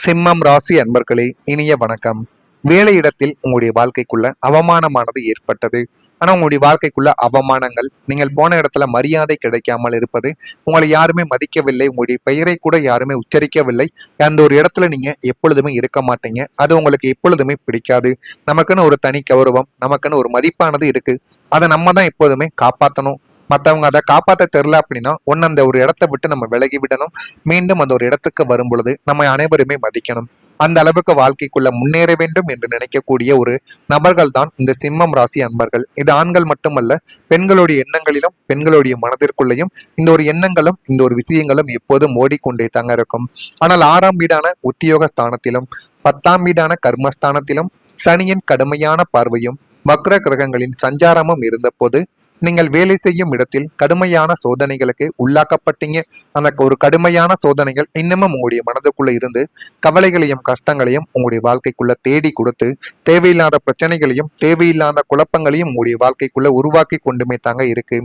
சிம்மம் ராசி அன்பர்களே, இனிய வணக்கம். வேலையிடத்தில் உங்களுடைய வாழ்க்கைக்குள்ள அவமானமானது ஏற்பட்டது. ஆனா உங்களுடைய வாழ்க்கைக்குள்ள அவமானங்கள், நீங்கள் போன இடத்துல மரியாதை கிடைக்காமல் இருப்பது, உங்களை யாருமே மதிக்கவில்லை, உங்களுடைய பெயரை கூட யாருமே உச்சரிக்கவில்லை, அந்த ஒரு இடத்துல நீங்க எப்பொழுதுமே இருக்க மாட்டீங்க. அது உங்களுக்கு எப்பொழுதுமே பிடிக்காது. நமக்குன்னு ஒரு தனி கௌரவம், நமக்குன்னு ஒரு மதிப்பானது இருக்கு. அதை நம்ம தான் எப்போதுமே காப்பாற்றணும். மற்றவங்க அதை காப்பாற்ற தெரில அப்படின்னா ஒன்று அந்த ஒரு இடத்த விட்டு நம்ம விலகி விடணும். மீண்டும் அந்த ஒரு இடத்துக்கு வரும் பொழுது நம்ம அனைவருமே மதிக்கணும். அந்த அளவுக்கு வாழ்க்கைக்குள்ள முன்னேற வேண்டும் என்று நினைக்கக்கூடிய ஒரு நபர்கள் தான் இந்த சிம்மம் ராசி அன்பர்கள். இது ஆண்கள் மட்டுமல்ல, பெண்களுடைய எண்ணங்களிலும் பெண்களுடைய மனதிற்குள்ளேயும் இந்த ஒரு எண்ணங்களும் இந்த ஒரு விஷயங்களும் எப்போதும் ஓடிக்கொண்டே தாங்க இருக்கும். ஆனால் 6ஆம் வீடான உத்தியோக ஸ்தானத்திலும் 10ஆம் வீடான கர்மஸ்தானத்திலும் சனியின் கடுமையான பார்வையும் வக்ர கிரகங்களின் சஞ்சாரமும் இருந்தபோது நீங்கள் வேலை செய்யும் இடத்தில் கடுமையான சோதனைகளுக்கு உள்ளாக்கப்பட்டீங்க. அந்த ஒரு கடுமையான சோதனைகள் இன்னமும் உங்களுடைய மனதுக்குள்ள இருந்து கவலைகளையும் கஷ்டங்களையும் உங்களுடைய வாழ்க்கைக்குள்ள தேடி கொடுத்து தேவையில்லாத பிரச்சனைகளையும் தேவையில்லாத குழப்பங்களையும் உங்களுடைய வாழ்க்கைக்குள்ள உருவாக்கி கொண்டுமே தாங்க இருக்கு.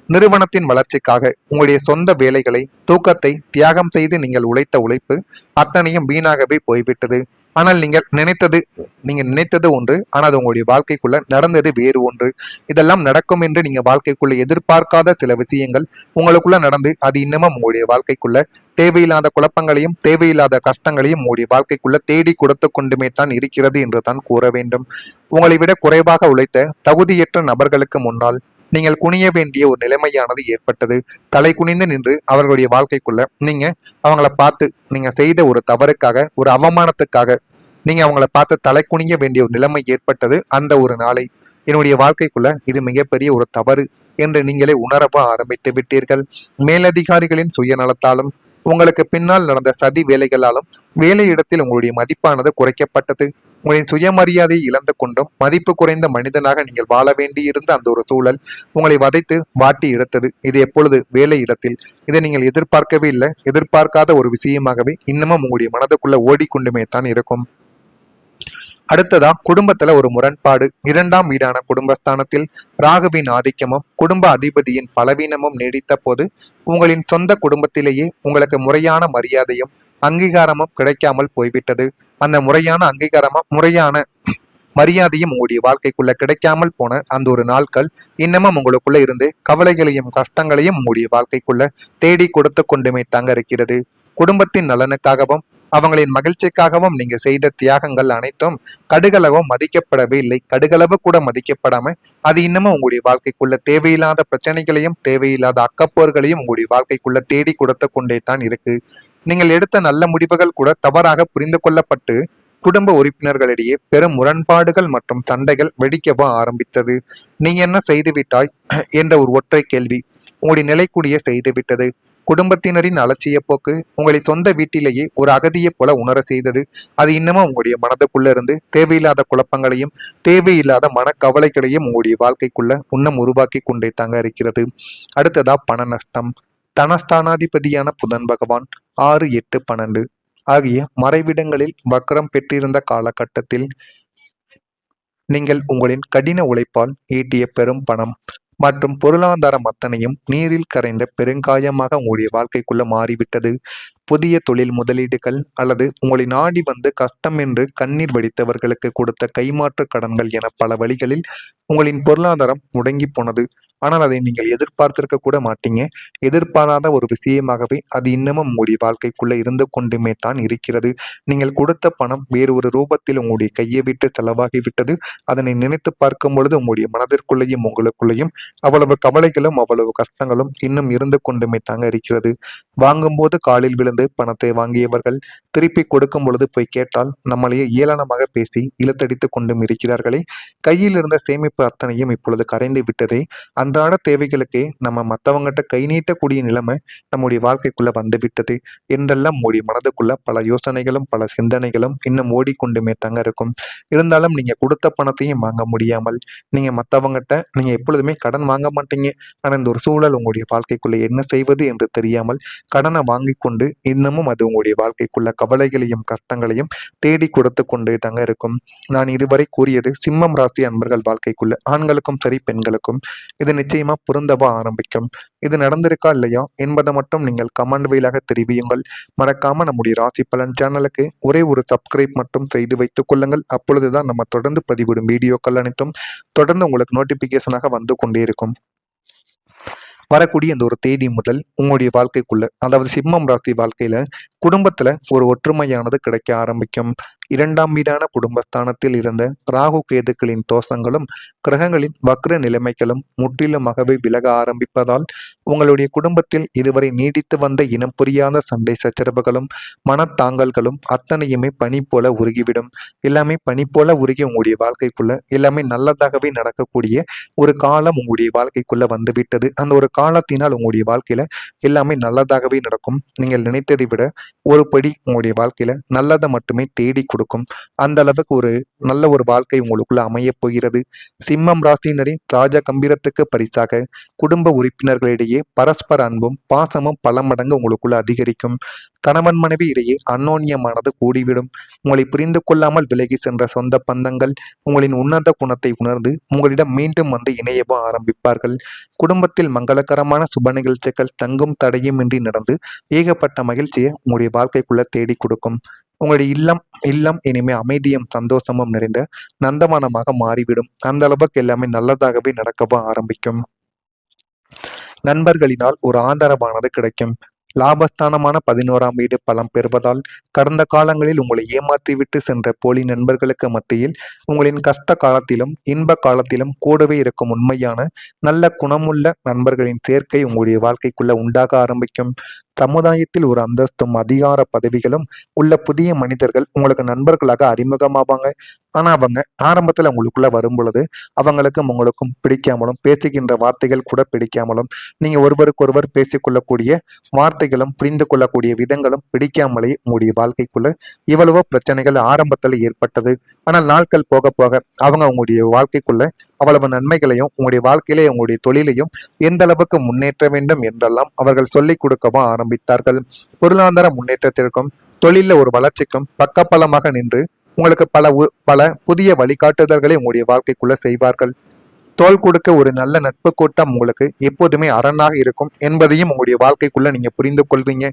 நிறுவனத்தின் வளர்ச்சிக்காக உங்களுடைய சொந்த வேலைகளை தூக்கத்தை தியாகம் செய்து நீங்கள் உழைத்த உழைப்பு அத்தனையும் வீணாகவே போய்விட்டது. ஆனால் நீங்கள் நினைத்தது ஒன்று, ஆனால் அது உங்களுடைய வாழ்க்கைக்குள்ள நடந்தது வேறு ஒன்று. இதெல்லாம் நடக்கும் என்று நீங்க வாழ்க்கைக்குள்ள எதிர்பார்க்காத சில விஷயங்கள் உங்களுக்குள்ள நடந்து அது இன்னமும் உங்களுடைய வாழ்க்கைக்குள்ள தேவையில்லாத குழப்பங்களையும் தேவையில்லாத கஷ்டங்களையும் உங்களுடைய வாழ்க்கைக்குள்ள தேடி கொடுத்து கொண்டுமே தான் இருக்கிறது என்று தான் கூற வேண்டும். உங்களை விட குறைவாக உழைத்த தகுதியற்ற நபர்களுக்கு முன்னால் நீங்கள் குனிய வேண்டிய ஒரு நிலைமையானது ஏற்பட்டது. தலை குனிந்து நின்று அவர்களுடைய வாழ்க்கைக்குள்ள நீங்க அவங்கள பார்த்து நீங்க செய்த ஒரு தவறுக்காக ஒரு அவமானத்துக்காக நீங்க அவங்கள பார்த்து தலை குனிய வேண்டிய ஒரு நிலைமை ஏற்பட்டது. அந்த ஒரு நாளை என்னுடைய வாழ்க்கைக்குள்ள இது மிகப்பெரிய ஒரு தவறு என்று நீங்களே உணரவ ஆரம்பித்து விட்டீர்கள். மேலதிகாரிகளின் சுயநலத்தாலும் உங்களுக்கு பின்னால் நடந்த சதி வேலைகளாலும் வேலையிடத்தில் உங்களுடைய மதிப்பானது குறைக்கப்பட்டது. உங்களின் சுயமரியாதையை இழந்து கொண்டும் மதிப்பு குறைந்த மனிதனாக நீங்கள் வாழ வேண்டியிருந்த அந்த ஒரு சூழல் உங்களை வதைத்து வாட்டி எடுத்தது. இது எப்பொழுது வேலை இடத்தில் இதை நீங்கள் எதிர்பார்க்கவே இல்லை. எதிர்பார்க்காத ஒரு விஷயமாகவே இன்னமும் உங்களுடைய மனதுக்குள்ள ஓடிக்கொண்டுமே தான் இருக்கும். அடுத்ததா குடும்பத்துல ஒரு முரண்பாடு. 2ஆம் வீடான குடும்பஸ்தானத்தில் ராகுவின் ஆதிக்கமும் குடும்ப அதிபதியின் பலவீனமும் நீடித்த போது உங்களின் சொந்த குடும்பத்திலேயே உங்களுக்கு முறையான மரியாதையும் அங்கீகாரமும் கிடைக்காமல் போய்விட்டது. அந்த முறையான அங்கீகாரமும் முறையான மரியாதையும் உங்களுடைய வாழ்க்கைக்குள்ள கிடைக்காமல் போன அந்த ஒரு நாட்கள் இன்னமும் உங்களுக்குள்ள இருந்து கவலைகளையும் கஷ்டங்களையும் உங்களுடைய வாழ்க்கைக்குள்ள தேடி கொடுத்து கொண்டுமே தாங்க இருக்கிறது. குடும்பத்தின் நலனுக்காகவும் அவங்களின் மகிழ்ச்சிக்காகவும் நீங்க செய்த தியாகங்கள் அனைத்தும் கடுகளவும் மதிக்கப்படவே இல்லை. கடுகளவு கூட மதிக்கப்படாம அது இன்னமும் உங்களுடைய வாழ்க்கைக்குள்ள தேவையில்லாத பிரச்சனைகளையும் தேவையில்லாத அக்கப்போர்களையும் உங்களுடைய வாழ்க்கைக்குள்ள தேடி கொடுத்து கொண்டே தான் இருக்கு. நீங்கள் எடுத்த நல்ல முடிவுகள் கூட தவறாக புரிந்து கொள்ளப்பட்டு குடும்ப உறுப்பினர்களிடையே பெரும் முரண்பாடுகள் மற்றும் சண்டைகள் வெடிக்கவா ஆரம்பித்தது. நீ என்ன செய்துவிட்டாய் என்ற ஒரு ஒற்றை கேள்வி உங்களுடைய நிலைக்குடிய செய்துவிட்டது. குடும்பத்தினரின் அலட்சிய போக்கு உங்களை சொந்த வீட்டிலேயே ஒரு அகதியை போல உணர செய்தது. அது இன்னமும் உங்களுடைய மனதுக்குள்ள இருந்து தேவையில்லாத குழப்பங்களையும் தேவையில்லாத மனக்கவலைகளையும் உங்களுடைய வாழ்க்கைக்குள்ள இன்னும் உருவாக்கி கொண்டே தாங்க இருக்கிறது. அடுத்ததா பண நஷ்டம். தனஸ்தானாதிபதியான புதன் பகவான் 6, 8, 12 ஆகிய மறைவிடங்களில் வக்ரம் பெற்றிருந்த காலகட்டத்தில் நீங்கள் உங்களின் கடின உழைப்பால் ஈட்டிய பெரும் பணம் மற்றும் பொருளாதாரம் அத்தனையும் நீரில் கரைந்த பெருங்காயமாக உங்களுடைய வாழ்க்கைக்குள்ள மாறிவிட்டது. புதிய தொழில் முதலீடுகள் அல்லது உங்களை நாடி வந்து கஷ்டம் என்று கண்ணீர் வடித்தவர்களுக்கு கொடுத்த கைமாற்று கடன்கள் என பல வழிகளில் உங்களின் பொருளாதாரம் முடங்கி போனது. ஆனால் அதை நீங்கள் எதிர்பார்த்திருக்க கூட மாட்டீங்க. எதிர்பாராத ஒரு விஷயமாகவே அது இன்னமும் உங்களுடைய வாழ்க்கைக்குள்ள இருந்து கொண்டுமே தான் இருக்கிறது. நீங்கள் கொடுத்த பணம் வேறு ஒரு ரூபத்தில் உங்களுடைய கையை விட்டு செலவாகிவிட்டது. அதனை நினைத்து பார்க்கும் பொழுது உங்களுடைய மனதிற்குள்ளேயும் உங்களுக்குள்ளேயும் அவ்வளவு கவலைகளும் அவ்வளவு கஷ்டங்களும் இன்னும் இருந்து கொண்டுமே தாங்க இருக்கிறது. வாங்கும்போது காலில் விழுந்து பணத்தை வாங்கியவர்கள் திருப்பி கொடுக்கும் பொழுது போய் கேட்டால் நம்மளையே ஏளனமாக பேசி இழுத்தடித்து கொண்டும் இருக்கிறார்களே. கையில் இருந்த சேமிப்பு அத்தனையும் இப்பொழுது கரைந்து விட்டதே. அன்றாட தேவைகளுக்கே நம்ம மற்றவங்ககிட்ட கை நீட்டக்கூடிய நிலைமை நம்முடைய வாழ்க்கைக்குள்ள வந்து விட்டது என்றெல்லாம் உங்களுடைய மனதுக்குள்ள பல யோசனைகளும் பல சிந்தனைகளும் இன்னும் ஓடிக்கொண்டுமே தங்க இருக்கும். இருந்தாலும் நீங்க கொடுத்த பணத்தையும் வாங்க முடியாமல் நீங்க மற்றவங்ககிட்ட நீங்க எப்பொழுதுமே கடன் வாங்க மாட்டீங்க. ஆனா இந்த ஒரு சூழல் உங்களுடைய வாழ்க்கைக்குள்ள என்ன செய்வது என்று தெரியாமல் கடனை வாங்கி கொண்டு இன்னமும் அது உங்களுடைய வாழ்க்கைக்குள்ள கவலைகளையும் கஷ்டங்களையும் தேடி கொடுத்து கொண்டே தாங்க இருக்கும். நான் இதுவரை கூறியது சிம்மம் ராசி அன்பர்கள் வாழ்க்கை வாழ்க்கைக்குள்ள ஆண்களுக்கும் சரி பெண்களுக்கும் இது நிச்சயமா பொருந்தவா ஆரம்பிக்கும். இது நடந்திருக்கா இல்லையா என்பதை மட்டும் நீங்கள் கமெண்ட் வாயிலாக தெரிவியுங்கள். மறக்காம நம்முடைய ராசி பலன் சேனலுக்கு ஒரே ஒரு சப்ஸ்கிரைப் மட்டும் செய்து வைத்துக் கொள்ளுங்கள். அப்பொழுதுதான் நம்ம தொடர்ந்து பதிவிடும் வீடியோக்கள் அனைத்தும் தொடர்ந்து உங்களுக்கு நோட்டிபிகேஷனாக வந்து கொண்டே இருக்கும். வரக்கூடிய இந்த ஒரு தேதி முதல் உங்களுடைய வாழ்க்கைக்குள்ள, அதாவது சிம்மம் ராசி வாழ்க்கையில குடும்பத்துல ஒரு ஒற்றுமையானது கிடைக்க ஆரம்பிக்கும். 2ஆம் வீடான குடும்பஸ்தானத்தில் இருந்த ராகு கேதுக்களின் தோஷங்களும் கிரகங்களின் வக்ர நிலைமைகளும் முற்றிலுமாகவே விலக ஆரம்பிப்பதால் உங்களுடைய குடும்பத்தில் இதுவரை நீடித்து வந்த இனம் புரியாத சண்டை சச்சரவுகளும் மனத்தாங்கல்களும் அத்தனையுமே பனி போல உருகிவிடும். எல்லாமே பனி போல உருகி உங்களுடைய வாழ்க்கைக்குள்ள எல்லாமே நல்லதாகவே நடக்கக்கூடிய ஒரு காலம் உங்களுடைய வாழ்க்கைக்குள்ள வந்துவிட்டது. அந்த ஒரு காலத்தினால் உங்களுடைய வாழ்க்கையில எல்லாமே நல்லதாகவே நடக்கும். நீங்கள் நினைத்ததை விட ஒரு படி உங்களுடைய வாழ்க்கையில நல்லதை மட்டுமே தேடி கொடுக்கும். அந்த அளவுக்கு ஒரு நல்ல ஒரு வாழ்க்கை உங்களுக்குள்ள அமைய போகிறது. சிம்மம் ராசியினரின் ராஜ கம்பீரத்துக்கு பரிசாக குடும்ப உறுப்பினர்களிடையே பரஸ்பர அன்பும் பாசமும் பல மடங்கு உங்களுக்குள்ள அதிகரிக்கும். கணவன் மனைவி இடையே அந்யோன்யமானது கூடிவிடும். உங்களை புரிந்து கொள்ளாமல் விலகி சென்ற சொந்த பந்தங்கள் உங்களின் உன்னத குணத்தை உணர்ந்து உங்களிடம் மீண்டும் வந்து இணையவும் ஆரம்பிப்பார்கள். குடும்பத்தில் மங்களகரமான சுப நிகழ்ச்சிகள் தங்கும் தடையுமின்றி நடந்து ஏகப்பட்ட மகிழ்ச்சியை உங்களுடைய வாழ்க்கைக்குள்ள தேடி கொடுக்கும். உங்களுடைய இல்லம் இல்லம் இனிமே அமைதியும் சந்தோஷமும் நிறைந்த நந்தவனமாக மாறிவிடும். அந்த அளவுக்கு எல்லாமே நல்லதாகவே நடக்கவும் ஆரம்பிக்கும். நண்பர்களினால் ஒரு ஆதரவானது கிடைக்கும். லாபஸ்தானமான 11ஆம் வீடு பலம் பெறுவதால் கடந்த காலங்களில் உங்களை ஏமாற்றிவிட்டு சென்ற போலி நண்பர்களுக்கு மத்தியில் உங்களின் கஷ்ட காலத்திலும் இன்ப காலத்திலும் கூடவே இருக்கும் உண்மையான நல்ல குணமுள்ள நண்பர்களின் சேர்க்கை உங்களுடைய வாழ்க்கைக்குள்ள உண்டாக ஆரம்பிக்கும். சமுதாயத்தில் ஒரு அந்தஸ்தும் அதிகார பதவிகளும் உள்ள புதிய மனிதர்கள் உங்களுக்கு நண்பர்களாக அறிமுகமாவாங்க. ஆனா அவங்க ஆரம்பத்துல உங்களுக்குள்ள வரும் பொழுது அவங்களுக்கும் உங்களுக்கும் பிடிக்காமலும் பேசுகின்ற வார்த்தைகள் கூட பிடிக்காமலும் நீங்க ஒருவருக்கொருவர் பேசிக்கொள்ளக்கூடிய வார்த்தைகளும் புரிந்து கொள்ளக்கூடிய விதங்களும் பிடிக்காமலே உங்களுடைய வாழ்க்கைக்குள்ள இவ்வளவோ பிரச்சனைகள் ஆரம்பத்துல ஏற்பட்டது. ஆனால் நாட்கள் போக போக அவங்க உங்களுடைய வாழ்க்கைக்குள்ள அவ்வளவு நன்மைகளையும் உங்களுடைய வாழ்க்கையிலே உங்களுடைய தொழிலையும் எந்த அளவுக்கு முன்னேற்ற வேண்டும் என்றெல்லாம் அவர்கள் சொல்லிக் கொடுக்கவும் ஆரம்பித்தார்கள். பொருளாதார முன்னேற்றத்திற்கும் தொழில ஒரு வளர்ச்சிக்கும் பக்கபலமாக நின்று உங்களுக்கு பல புதிய வழிகாட்டுதல்களை உங்களுடைய வாழ்க்கைக்குள்ள செய்வார்கள். தோள் கொடுக்க ஒரு நல்ல நட்பு கூட்டம் உங்களுக்கு எப்போதுமே அரணாக இருக்கும் என்பதையும் உங்களுடைய வாழ்க்கைக்குள்ள நீங்க புரிந்து கொள்வீங்க.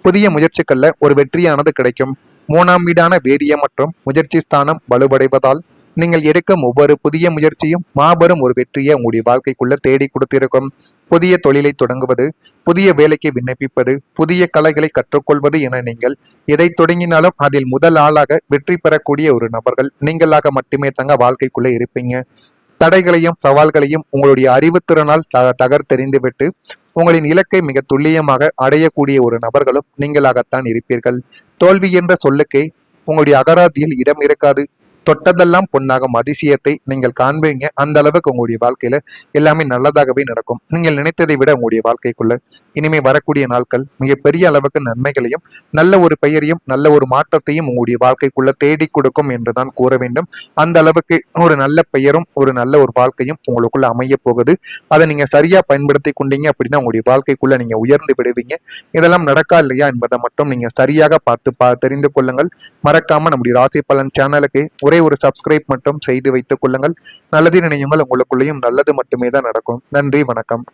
புதிய முயற்சிகள்ல ஒரு வெற்றியானது கிடைக்கும். 3ஆம் வீடான வேதிய மற்றும் முயற்சி ஸ்தானம் வலுவடைவதால் நீங்கள் எடுக்கும் ஒவ்வொரு புதிய முயற்சியும் மாபெரும் ஒரு வெற்றியை உங்களுடைய வாழ்க்கைக்குள்ள தேடி கொடுத்திருக்கும். புதிய தொழிலை தொடங்குவது, புதிய வேலைக்கு விண்ணப்பிப்பது, புதிய கலைகளை கற்றுக்கொள்வது என நீங்கள் எதை தொடங்கினாலும் அதில் முதல் ஆளாக வெற்றி பெறக்கூடிய ஒரு நபர்கள் நீங்களாக மட்டுமே தங்க வாழ்க்கைக்குள்ள இருப்பீங்க. தடைகளையும் சவால்களையும் உங்களுடைய அறிவுத்திறனால் தகர்த்தெறிந்துவிட்டு உங்களின் இலக்கை மிக துல்லியமாக அடையக்கூடிய ஒரு நபர்களும் நீங்களாகத்தான் இருப்பீர்கள். தோல்வி என்ற சொல்லுக்கே உங்களுடைய அகராதியில் இடம் இருக்காது. தொட்டதெல்லாம் பொன்னாகும் அதிசயத்தை நீங்கள் காண்பீங்க. அந்த அளவுக்கு உங்களுடைய வாழ்க்கையில எல்லாமே நல்லதாகவே நடக்கும். நீங்கள் நினைத்ததை விட உங்களுடைய வாழ்க்கைக்குள்ள இனிமே வரக்கூடிய நாட்கள் மிகப்பெரிய அளவுக்கு நன்மைகளையும் நல்ல ஒரு பெயரையும் நல்ல ஒரு மாற்றத்தையும் உங்களுடைய வாழ்க்கைக்குள்ள தேடி கொடுக்கும் என்றுதான் கூற வேண்டும். அந்த அளவுக்கு ஒரு நல்ல பெயரும் ஒரு நல்ல ஒரு வாழ்க்கையும் உங்களுக்குள்ள அமைய போகுது. அதை நீங்க சரியா பயன்படுத்தி கொண்டீங்க அப்படின்னா உங்களுடைய வாழ்க்கைக்குள்ள நீங்க உயர்ந்து விடுவீங்க. இதெல்லாம் நடக்கா இல்லையா என்பதை மட்டும் நீங்க சரியாக பார்த்து தெரிந்து கொள்ளுங்கள். மறக்காம நம்முடைய ராசி பலன் சேனலுக்கு ஒரே ஒரு சப்ஸ்கிரைப் மட்டும் செய்து வைத்துக் கொள்ளுங்கள். நல்லது நினையுங்கள், உங்களுக்குள்ளேயும் நல்லது மட்டுமே தான் நடக்கும். நன்றி, வணக்கம்.